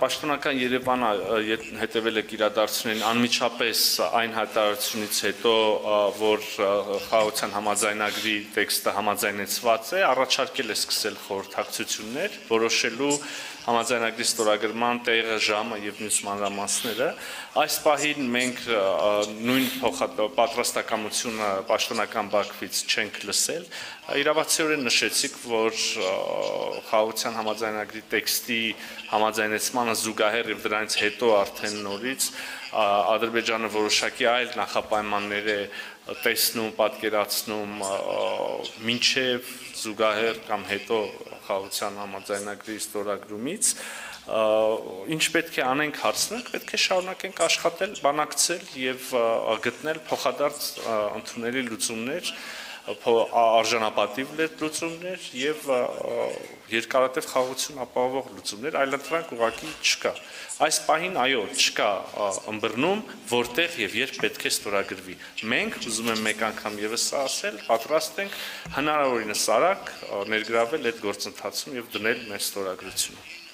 Պաշտոնական Երևանը հետևել եք իրադարձություններին անմիջապես այն հայտարարությունից հետո, որ խաղաղության համաձայնագրի տեքստը համաձայնեցված է, առաջարկել է սկսել խորհրդակցություններ, որոշելու համաձայնագրի ստորագրման տեղը, ժամը եւ մյուս մանրամասները։ Այս պահին մենք նույն պատրաստակամությունը պաշտոնական Բաքվից չենք լսել։ Իրավացիորեն նշեցիք, որ խաղաղության համաձայնագրի տեքստի համաձայնեցմանը զուգահեռ եւ դրանից հետո արդեն նորից Ադրբեջանը որոշակի այլ նախապայմաններ է տեսնում, պատկերացնում մինչև զուգահեռ կամ հետո խաղաղության համաձայնագրի ստորագրումից, ինչ պետք է անենք հարցնենք, պետք է շարունակենք աշխատել, բանակցել եւ գտնել փոխադարձ ընդունելի լուծումներ, արժանապատիվ լուծումներ եւ երկարատև խաղաղություն ապահովող լուծումներ, այլընտրանք ուղղակի չկա։ Այս պահին այո, չկա ըմբռնում, որտեղ եւ երբ պետք է ստորագրվի։ Մենք, ուզում եմ մեկ անգամ եւս ասել, պատրաստ ենք հնարավորինս արագ ներգրավել այդ գործընթացում եւ դնել մեր ստորագրությունը։